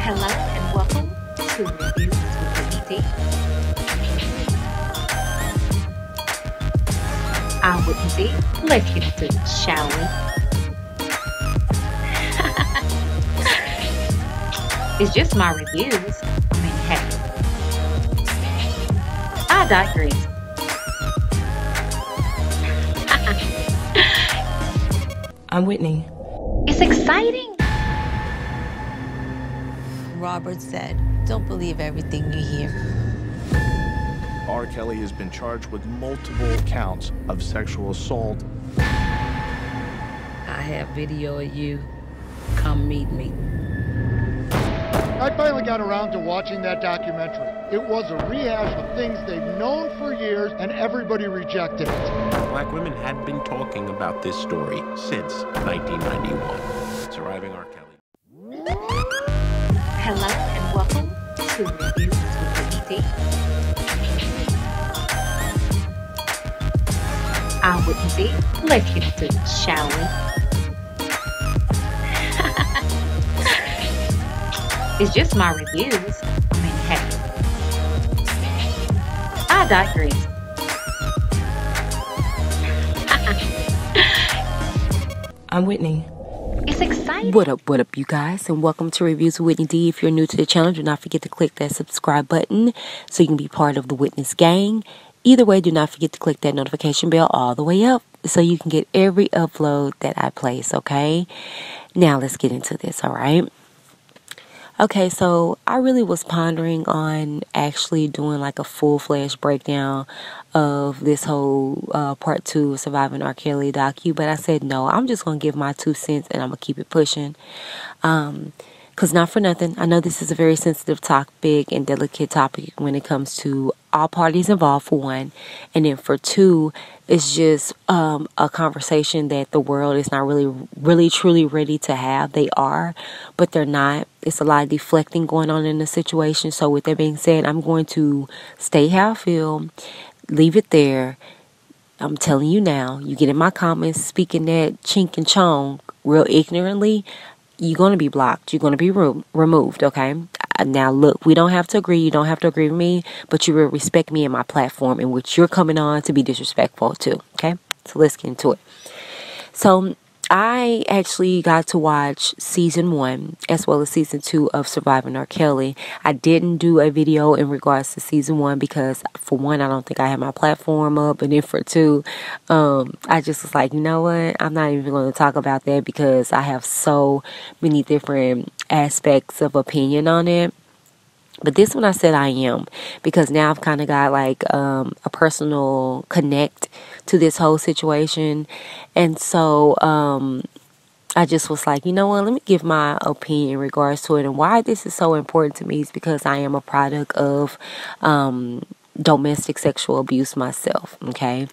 Hello and welcome to Reviews with Whitney. I'm Whitney. Let's get into it, shall we? It's just my reviews. I mean, hey, I digress. I'm Whitney. It's exciting. Robert said, "Don't believe everything you hear." R. Kelly has been charged with multiple counts of sexual assault. I have video of you. Come meet me. I finally got around to watching that documentary. It was a rehash of things they've known for years, and everybody rejected it. Black women had been talking about this story since 1991. Surviving RKelly. Hello and welcome to Reviews with Whitney. I'm Whitney. Let's get into it, shall we? It's just my reviews. I mean, hey, I digress. I'm Whitney. It's exciting. What up, you guys, and welcome to Reviews with Whitney D. If you're new to the channel, do not forget to click that subscribe button so you can be part of the Witness gang. Either way, do not forget to click that notification bell all the way up so you can get every upload that I place, okay? Now, let's get into this, all right? Okay, so I really was pondering on actually doing like a full-fledged breakdown of this whole part 2 of Surviving RKelly docu, but I said no, I'm just going to give my 2 cents and I'm going to keep it pushing. Because not for nothing, I know this is a very sensitive topic and delicate topic when it comes to all parties involved, for one, and then for two, it's just a conversation that the world is not really truly ready to have. They are, but they're not. It's a lot of deflecting going on in the situation. So with that being said, I'm going to stay how I feel, leave it there. I'm telling you now, you get in my comments speaking that chink and chong real ignorantly, you're going to be blocked. You're going to be removed, okay? Now, look, we don't have to agree. You don't have to agree with me, but you will respect me and my platform in which you're coming on to be disrespectful to, okay? So let's get into it. So I actually got to watch season 1 as well as season 2 of Surviving RKelly. I didn't do a video in regards to season 1 because, for one, I don't think I had my platform up, and then for two, I just was like, you know what, I'm not even going to talk about that because I have so many different aspects of opinion on it. But this one I said I am, because now I've kind of got like a personal connect to this whole situation. And so I just was like, you know what, let me give my opinion in regards to it. And why this is so important to me is because I am a product of domestic sexual abuse myself, okay?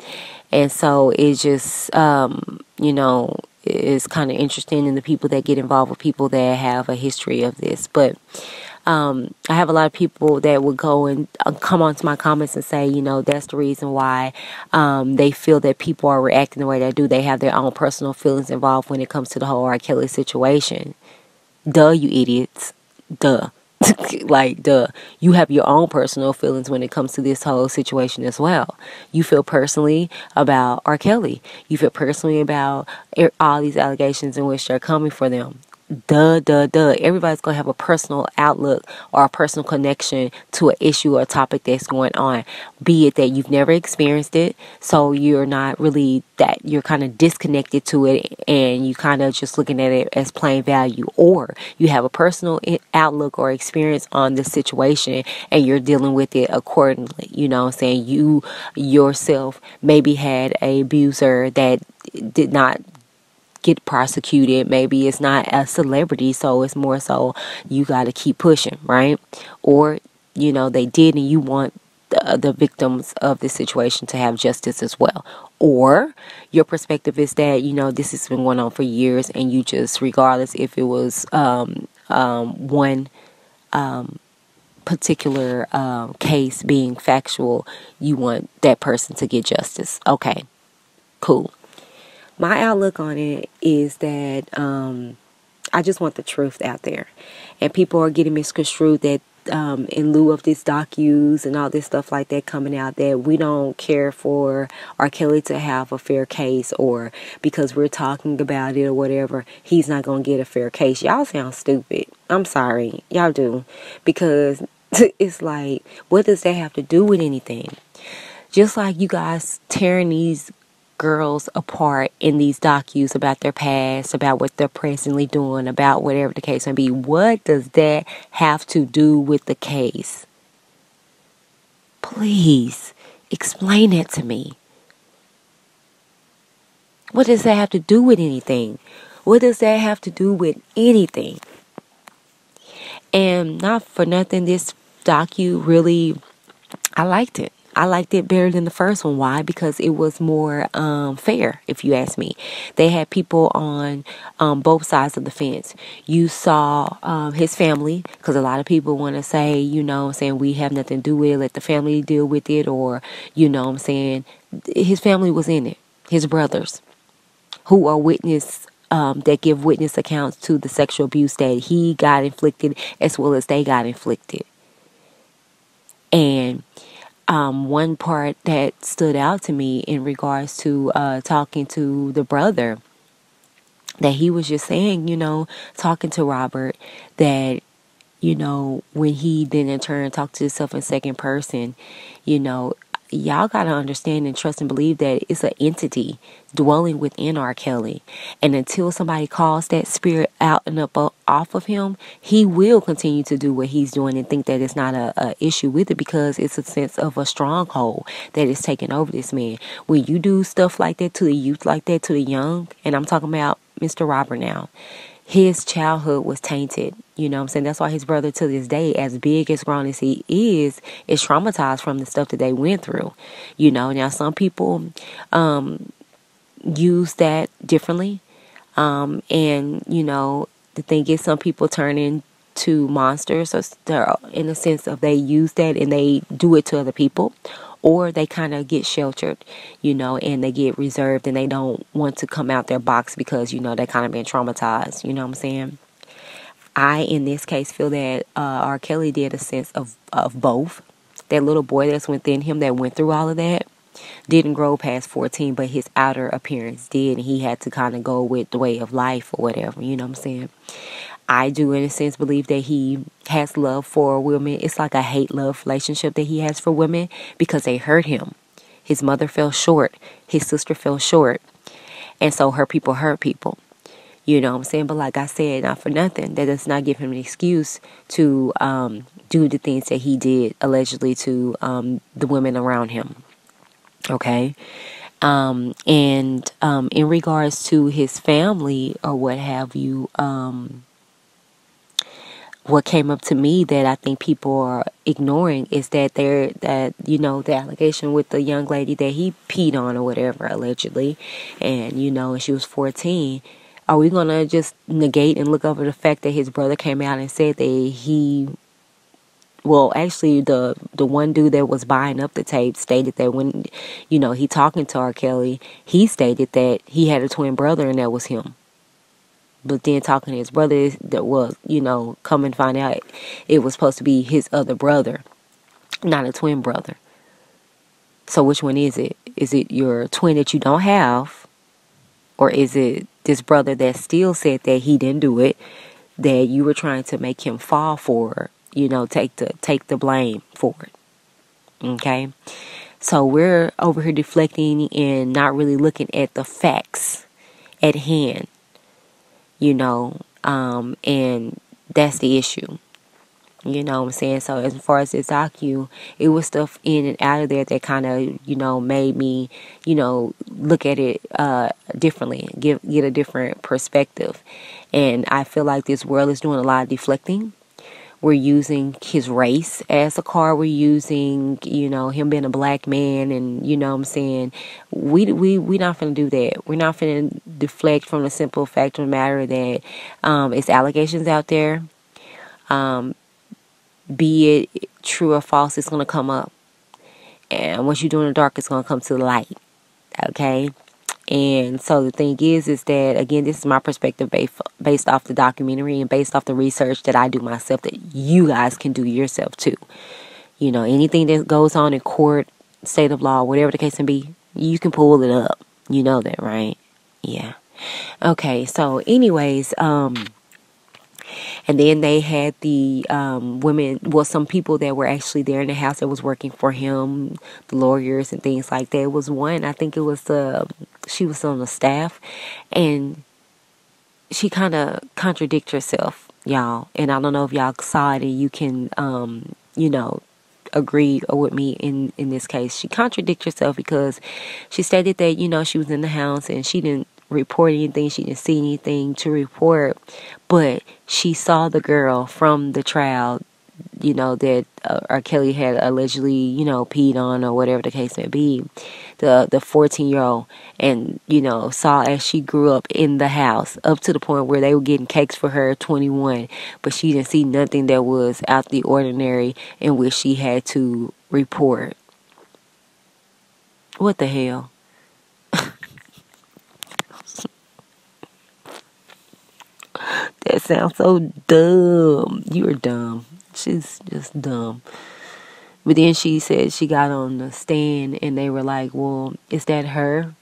And so it's just, you know, it's kind of interesting in the people that get involved with people that have a history of this. But I have a lot of people that would go and come onto my comments and say, you know, that's the reason why they feel that people are reacting the way they do. They have their own personal feelings involved when it comes to the whole R. Kelly situation. Duh, you idiots. Duh. Like, duh. You have your own personal feelings when it comes to this whole situation as well. You feel personally about R. Kelly. You feel personally about all these allegations in which they're coming for them. Duh. Everybody's going to have a personal outlook or a personal connection to an issue or a topic that's going on. Be it that you've never experienced it, so you're not really that, you're kind of disconnected to it and you kind of just looking at it as plain value, or you have a personal outlook or experience on the situation and you're dealing with it accordingly. You know what I'm saying? You yourself maybe had a abuser that did not get prosecuted. Maybe it's not a celebrity, so it's more so you got to keep pushing, right? Or, you know, they did and you want the victims of this situation to have justice as well. Or your perspective is that, you know, this has been going on for years and you just, regardless if it was one particular case being factual, you want that person to get justice. Okay, cool. My outlook on it is that I just want the truth out there. And people are getting misconstrued that in lieu of this docus and all this stuff like that coming out, that we don't care for R. Kelly to have a fair case, or because we're talking about it or whatever, he's not going to get a fair case. Y'all sound stupid. I'm sorry. Y'all do. Because it's like, what does that have to do with anything? Just like you guys tearing these girls apart in these docus about their past, about what they're presently doing, about whatever the case may be. What does that have to do with the case? Please explain that to me. What does that have to do with anything? What does that have to do with anything? And not for nothing, this docu really, I liked it. I liked it better than the first one. Why? Because it was more fair, if you ask me. They had people on both sides of the fence. You saw his family, because a lot of people want to say, you know, saying we have nothing to do with it, let the family deal with it, or, you know what I'm saying, his family was in it. His brothers, who are witness, that give witness accounts to the sexual abuse that he got inflicted as well as they got inflicted. And one part that stood out to me in regards to talking to the brother, that he was just saying, you know, talking to Robert, that, you know, when he then in turn talked to himself in second person, you know, y'all got to understand and trust and believe that it's an entity dwelling within R. Kelly. And until somebody calls that spirit out and up off of him, he will continue to do what he's doing and think that it's not a issue with it, because it's a sense of a stronghold that is taking over this man. When you do stuff like that to the youth, like that to the young, and I'm talking about Mr. Robert now, his childhood was tainted. You know what I'm saying? That's why his brother to this day, as big, as grown as he is traumatized from the stuff that they went through. You know, now some people use that differently. And, you know, the thing is, some people turn into monsters, or in the sense of they use that and they do it to other people. Or they kind of get sheltered, you know, and they get reserved and they don't want to come out their box because, you know, they kind of been traumatized. You know what I'm saying? I, in this case, feel that R. Kelly did a sense of both. That little boy that's within him that went through all of that didn't grow past 14, but his outer appearance did. And he had to kind of go with the way of life or whatever. You know what I'm saying? I do, in a sense, believe that he has love for women. It's like a hate-love relationship that he has for women because they hurt him. His mother fell short. His sister fell short. And so hurt people hurt people. You know what I'm saying? But like I said, not for nothing, that does not give him an excuse to do the things that he did, allegedly, to the women around him. Okay? And in regards to his family or what have you, what came up to me that I think people are ignoring is that you know, the allegation with the young lady that he peed on or whatever, allegedly, and, you know, and she was 14. Are we going to just negate and look over the fact that his brother came out and said that well, actually, the one dude that was buying up the tape stated that when, you know, he talking to R. Kelly, he stated that he had a twin brother and that was him. But then talking to his brother, that was, you know, come and find out it was supposed to be his other brother, not a twin brother. So which one is it? Is it your twin that you don't have? Or is it this brother that still said that he didn't do it, that you were trying to make him fall for, you know, take the blame for it? Okay? So we're over here deflecting and not really looking at the facts at hand. You know, and that's the issue. You know what I'm saying? So as far as this docu, it was stuff in and out of there that kind of, you know, made me, you know, look at it differently, get a different perspective. And I feel like this world is doing a lot of deflecting. We're using his race as a card. We're using, you know, him being a black man, and, you know what I'm saying, we not finna do that. We're not finna deflect from the simple fact of the matter that it's allegations out there. Be it true or false, it's gonna come up. And what you do in the dark is gonna come to the light. Okay? And so the thing is that, again, this is my perspective based off the documentary and based off the research that I do myself, that you guys can do yourself too. You know, anything that goes on in court, state of law, whatever the case may be, you can pull it up. You know that, right? Yeah. Okay, so anyways, and then they had the women, well, some people that were actually there in the house that was working for him, the lawyers and things like that. It was one, I think it was she was on the staff, and she kind of contradicted herself, y'all. And I don't know if y'all saw it, and you can, you know, agree with me in this case. She contradicted herself because she stated that, you know, she was in the house and she didn't report anything, she didn't see anything to report, but she saw the girl from the trial, you know, that R. Kelly had allegedly, you know, peed on, or whatever the case may be, the 14-year-old, and, you know, saw as she grew up in the house, up to the point where they were getting cakes for her 21, but she didn't see nothing that was out the ordinary in which she had to report. What the hell? That sounds so dumb. You're dumb. She's just dumb. But then she said she got on the stand and they were like, well, is that her?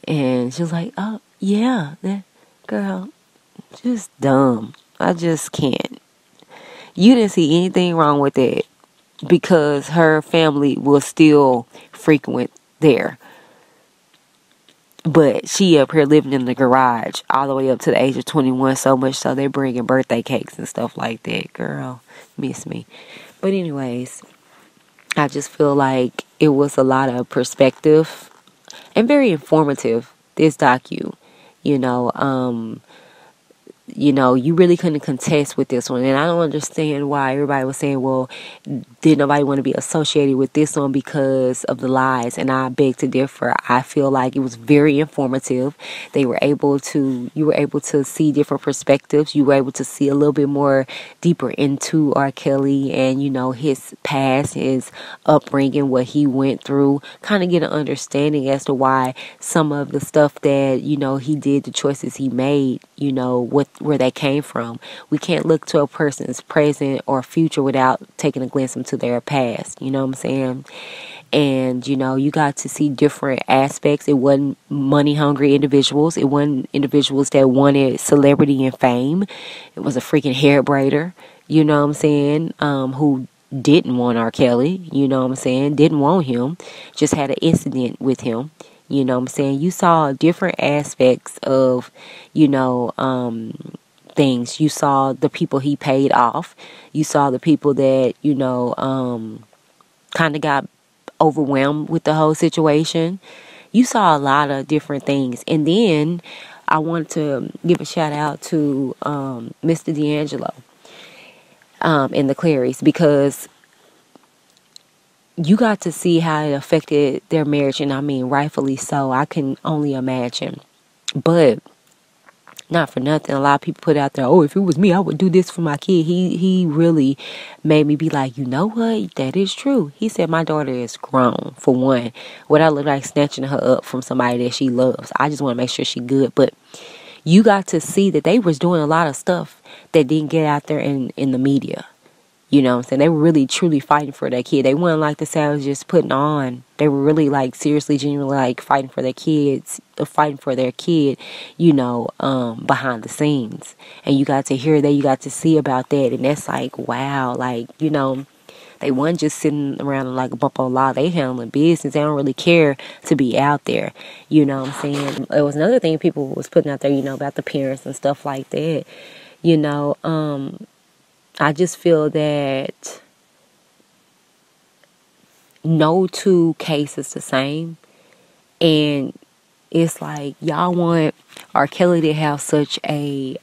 And she was like, oh, yeah, that girl, just dumb. I just can't. You didn't see anything wrong with it because her family was still frequent there. But she up here living in the garage all the way up to the age of 21, so much so they're bringing birthday cakes and stuff like that. Girl, miss me. But anyways, I just feel like it was a lot of perspective and very informative, this docu. You know, you really couldn't contest with this one. And I don't understand why everybody was saying, well, did nobody want to be associated with this one because of the lies? And I beg to differ. I feel like it was very informative. You were able to see different perspectives. You were able to see a little bit more deeper into R. Kelly and, you know, his past, his upbringing, what he went through. Kind of get an understanding as to why some of the stuff that, you know, he did, the choices he made, you know, where they came from. We can't look to a person's present or future without taking a glimpse into their past. You know what I'm saying? And, you know, you got to see different aspects. It wasn't money-hungry individuals. It wasn't individuals that wanted celebrity and fame. It was a freaking hair braider, you know what I'm saying, who didn't want R. Kelly, you know what I'm saying, didn't want him, just had an incident with him. You know what I'm saying? You saw different aspects of, you know, things. You saw the people he paid off. You saw the people that, you know, kind of got overwhelmed with the whole situation. You saw a lot of different things. And then I want to give a shout out to Mr. D'Angelo and the Clarys, because you got to see how it affected their marriage, and I mean rightfully so. I can only imagine. But not for nothing, a lot of people put out there, oh, if it was me, I would do this for my kid. He really made me be like, you know what, that is true. He said my daughter is grown, for one. What I look like snatching her up from somebody that she loves. I just want to make sure she's good. But you got to see that they was doing a lot of stuff that didn't get out there in the media. You know what I'm saying? They were really, truly fighting for their kid. They weren't like the Savages just putting on. They were really, like, seriously, genuinely, like, fighting for their kids, fighting for their kid, you know, behind the scenes. And you got to hear that, you got to see about that. And that's like, wow, like, you know, they weren't just sitting around like a bump on law. They handling business. They don't really care to be out there. You know what I'm saying? It was another thing people was putting out there, you know, about the parents and stuff like that. You know, I just feel that no two cases the same. And it's like, y'all want R. Kelly to have such a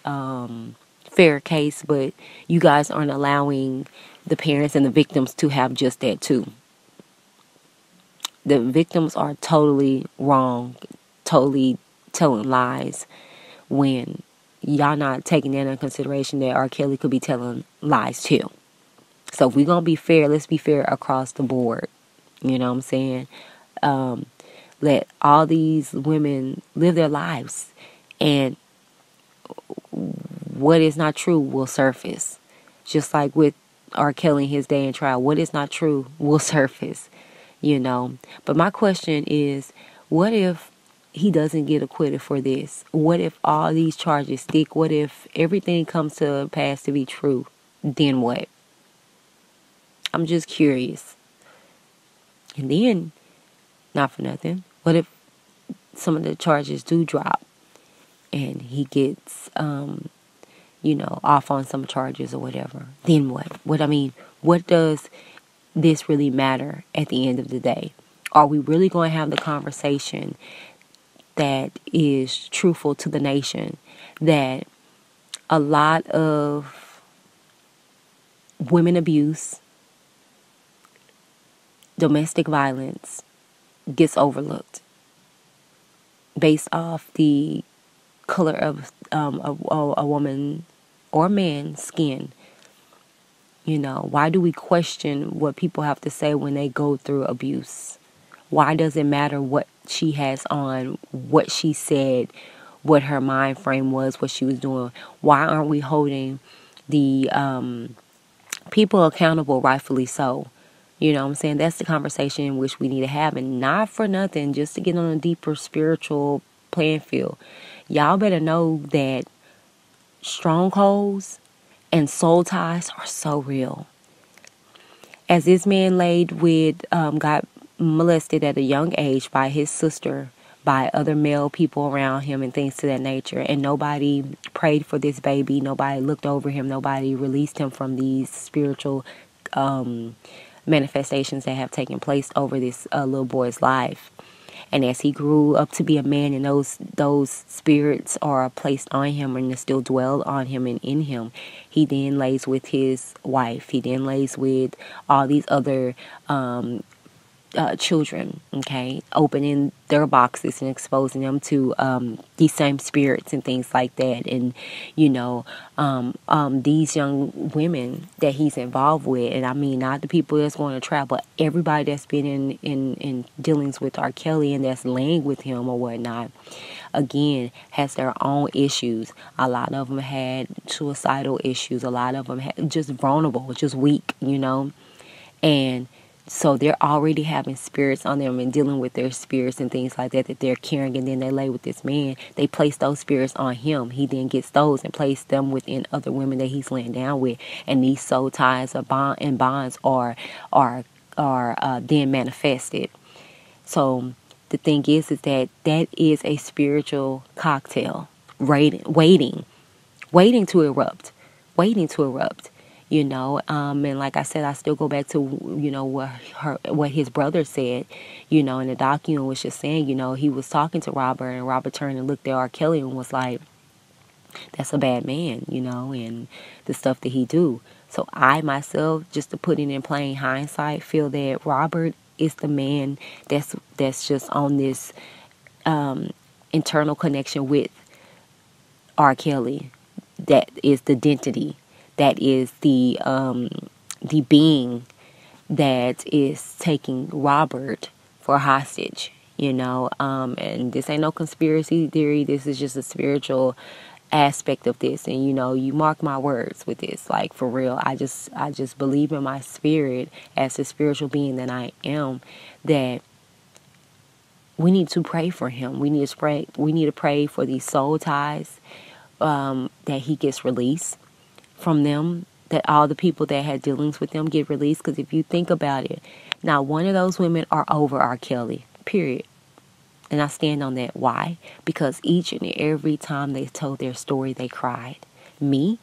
fair case, but you guys aren't allowing the parents and the victims to have just that too. The victims are totally wrong, totally telling lies, when y'all not taking that into consideration that R. Kelly could be telling lies too. So if we're going to be fair, let's be fair across the board. You know what I'm saying? let all these women live their lives, and what is not true will surface. Just like with R. Kelly in his day in trial, what is not true will surface, you know. But my question is, what if he doesn't get acquitted for this? What if all these charges stick? What if everything comes to pass to be true? Then what? I'm just curious. And then, not for nothing, what if some of the charges do drop and he gets, off on some charges or whatever? Then what? What does this really matter at the end of the day? Are we really going to have the conversation that is truthful to the nation, that a lot of women abuse, domestic violence gets overlooked based off the color of a woman or man's skin? You know, why do we question what people have to say when they go through abuse? Why does it matter what she has on, what she said, what her mind frame was, what she was doing? Why aren't we holding the people accountable, rightfully so? You know what I'm saying? That's the conversation in which we need to have, and not for nothing, just to get on a deeper spiritual playing field. Y'all better know that strongholds and soul ties are so real. As this man got molested at a young age by his sister, by other male people around him and things to that nature, and nobody prayed for this baby, nobody looked over him, nobody released him from these spiritual manifestations that have taken place over this little boy's life. And as he grew up to be a man, and those spirits are placed on him and still dwell on him and in him, he then lays with his wife. He then lays with all these other children, okay, opening their boxes and exposing them to these same spirits and things like that. And these young women that he's involved with, and I mean not the people that's going to trial, but everybody that's been in dealings with R. Kelly and that's laying with him or whatnot, again, has their own issues. A lot of them had suicidal issues. A lot of them had just vulnerable, just weak, and so they're already having spirits on them and dealing with their spirits and things like that they're carrying, and then they lay with this man. They place those spirits on him. He then gets those and place them within other women that he's laying down with, and these soul ties or bonds are then manifested. So the thing is that is a spiritual cocktail waiting to erupt. And like I said, I still go back to, what his brother said, in the document was just saying, he was talking to Robert, and Robert turned and looked at R. Kelly and was like, that's a bad man, and the stuff that he do. So I myself, just to put it in plain hindsight, feel that Robert is the man that's just on this internal connection with R. Kelly. That is the identity. That is the being that is taking Robert for hostage, and this ain't no conspiracy theory. This is just a spiritual aspect of this. And, you mark my words with this, like, for real. I just believe in my spirit as the spiritual being that I am, that we need to pray for him. We need to pray for these soul ties, that he gets released from them, that all the people that had dealings with them get released. Because if you think about it, not one of those women are over R. Kelly, period. And I stand on that. Why? Because each and every time they told their story, they cried. Me,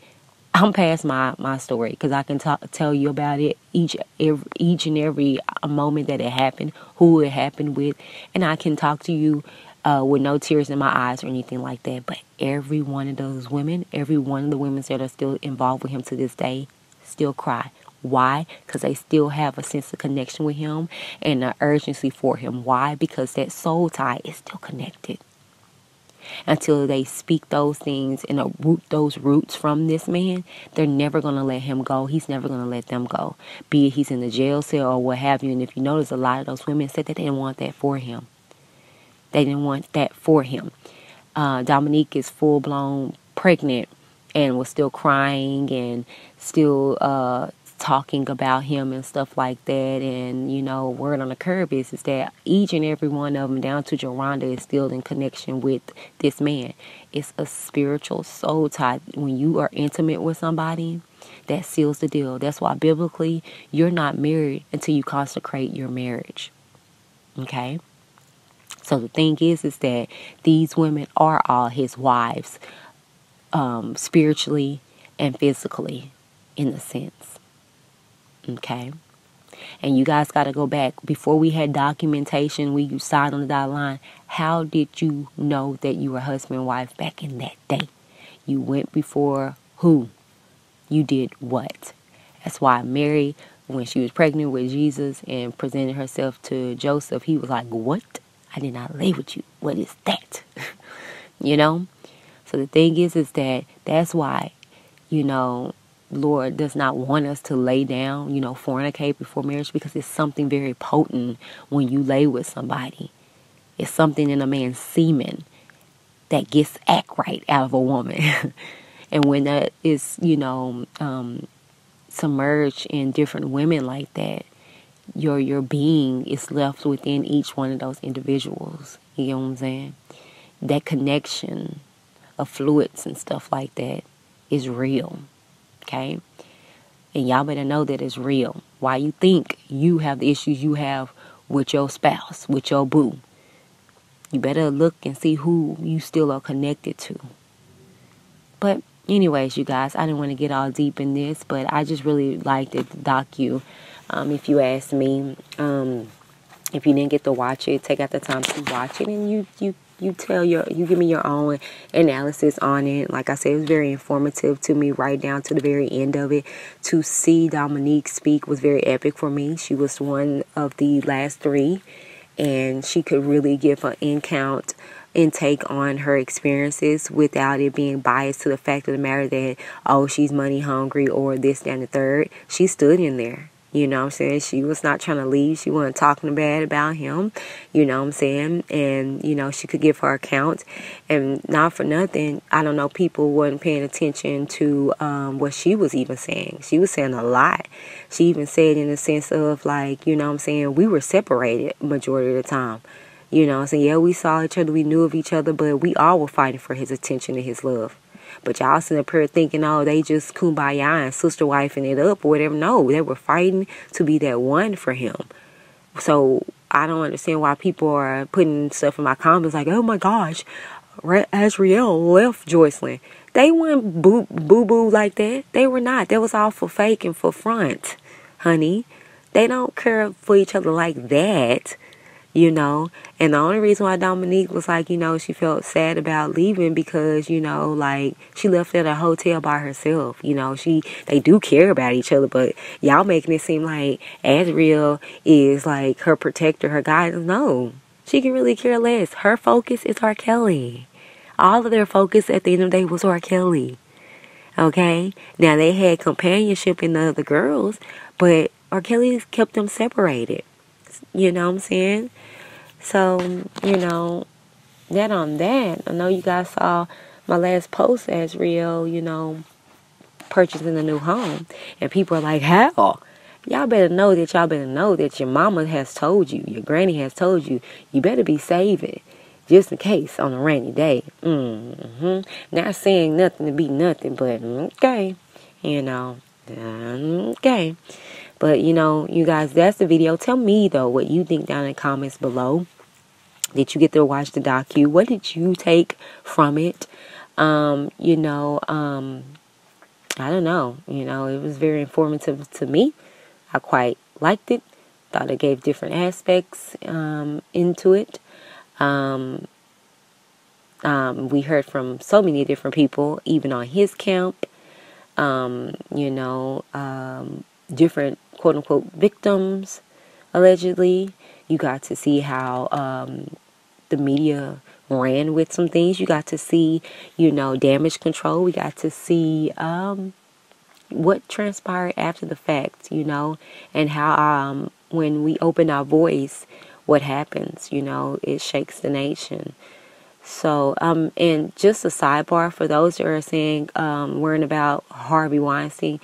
I'm past my story, because I can tell you about it each and every moment that it happened, who it happened with, and I can talk to you with no tears in my eyes or anything like that. But every one of those women, every one of the women that are still involved with him to this day, still cry. Why? Because they still have a sense of connection with him and an urgency for him. Why? Because that soul tie is still connected. Until they speak those things and uproot those roots from this man, they're never going to let him go. He's never going to let them go. Be it he's in the jail cell or what have you. And if you notice, a lot of those women said that they didn't want that for him. They didn't want that for him. Dominique is full-blown pregnant and was still crying and still talking about him and stuff like that. And, you know, word on the curb is that each and every one of them, down to Joronda, is still in connection with this man. It's a spiritual soul tie. When you are intimate with somebody, that seals the deal. That's why biblically, you're not married until you consecrate your marriage. Okay? So the thing is that these women are all his wives, spiritually and physically, in a sense. Okay? And you guys got to go back. Before we had documentation, we signed on the dotted line. How did you know that you were husband and wife back in that day? You went before who? You did what? That's why Mary, when she was pregnant with Jesus and presented herself to Joseph, he was like, what? I did not lay with you. What is that? You know? So the thing is that that's why, you know, Lord does not want us to lay down, you know, fornicate before marriage, because it's something very potent when you lay with somebody. It's something in a man's semen that gets act right out of a woman. And when that is, you know, submerged in different women like that, your being is left within each one of those individuals. You know what I'm saying? That connection of fluids and stuff like that is real. Okay? And y'all better know that it's real. Why you think you have the issues you have with your spouse, with your boo? You better look and see who you still are connected to. But anyways, you guys, I didn't want to get all deep in this, but I just really liked the docu. If you ask me, if you didn't get to watch it, take out the time to watch it, and you give me your own analysis on it. Like I said, it was very informative to me right down to the very end of it. To see Dominique speak was very epic for me. She was one of the last three, and she could really give an intake on her experiences without it being biased to the fact of the matter that, oh, she's money hungry or this, that, and the third. She stood in there. You know what I'm saying? She was not trying to leave. She wasn't talking bad about him. You know what I'm saying? And, you know, she could give her account. And not for nothing, I don't know, people wasn't paying attention to what she was even saying. She was saying a lot. She even said in the sense of, like, you know what I'm saying, we were separated majority of the time. You know what I'm saying? Yeah, we saw each other, we knew of each other, but we all were fighting for his attention and his love. But y'all sitting up here thinking, oh, they just kumbaya and sister wifing it up or whatever. No, they were fighting to be that one for him. So I don't understand why people are putting stuff in my comments like, oh my gosh, Azriel left Joycelyn. They weren't boo-boo like that. They were not. That was all for fake and for front, honey. They don't care for each other like that. You know, and the only reason why Dominique was like, you know, she felt sad about leaving because, you know, like, she left at a hotel by herself. You know, they do care about each other, but y'all making it seem like Azriel is like her protector, her guidance. No, she can really care less. Her focus is RKelly. All of their focus at the end of the day was RKelly. Okay? Now, they had companionship in the other girls, but RKelly kept them separated. You know what I'm saying? So, you know, that on that. I know you guys saw my last post, Azriel, you know, purchasing a new home. And people are like, how? Y'all better know that your mama has told you, your granny has told you, you better be saving just in case on a rainy day. Not saying nothing to be nothing, but okay. You know, okay. But, you know, you guys, that's the video. Tell me, though, what you think down in the comments below. Did you get to watch the docu? What did you take from it? You know, I don't know. You know, it was very informative to me. I quite liked it. Thought it gave different aspects into it. We heard from so many different people, even on his camp. You know, different quote-unquote victims, allegedly. You got to see how the media ran with some things. You got to see, you know, damage control. We got to see what transpired after the fact, you know, and how when we opened our voice, what happens. You know, it shakes the nation. So, and just a sidebar for those that are saying, worrying about Harvey Weinstein,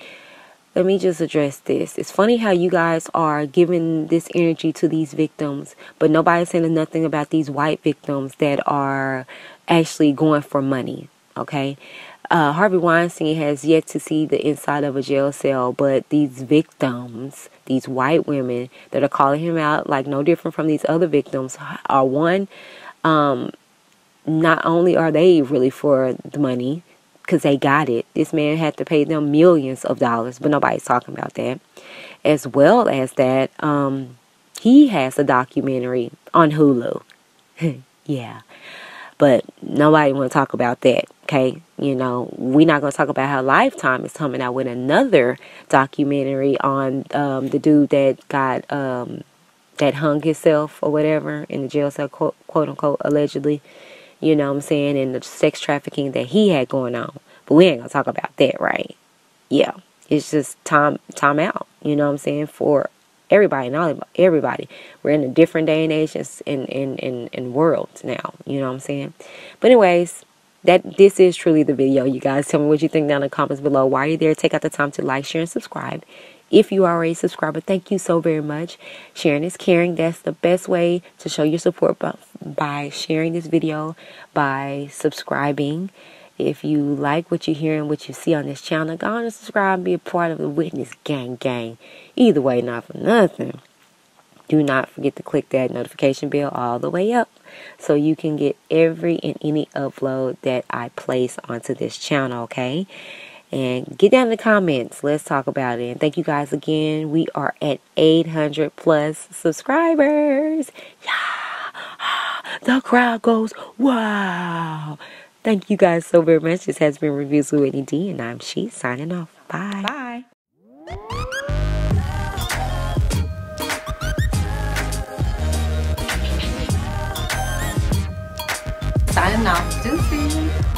let me just address this. It's funny how you guys are giving this energy to these victims, but nobody's saying nothing about these white victims that are actually going for money, okay? Harvey Weinstein has yet to see the inside of a jail cell, but these victims, these white women that are calling him out, like no different from these other victims, are one, not only are they really for the money, because they got it. This man had to pay them millions of dollars, but nobody's talking about that. As well as that, he has a documentary on Hulu. Yeah. But nobody want to talk about that, okay? You know, we're not going to talk about how Lifetime is coming out with another documentary on the dude that got, that hung himself or whatever in the jail cell, quote unquote, allegedly. You know what I'm saying? And the sex trafficking that he had going on. But we ain't going to talk about that, right? Yeah. It's just time out. You know what I'm saying? For everybody and all everybody. We're in a different day and age and worlds now. You know what I'm saying? But anyways, this is truly the video. You guys tell me what you think down in the comments below. While you're there, take out the time to like, share, and subscribe. If you are already a subscriber, thank you so very much. Sharing is caring. That's the best way to show your support by sharing this video, by subscribing. If you like what you hear and what you see on this channel, go on and subscribe and be a part of the Witness gang. Either way, not for nothing. Do not forget to click that notification bell all the way up so you can get every and any upload that I place onto this channel, okay? And get down in the comments. Let's talk about it. And thank you guys again. We are at 800 plus subscribers. Yeah. The crowd goes, wow. Thank you guys so very much. This has been Reviews with Whitney D, and I'm She signing off. Bye. Bye. Signing off. Deuces.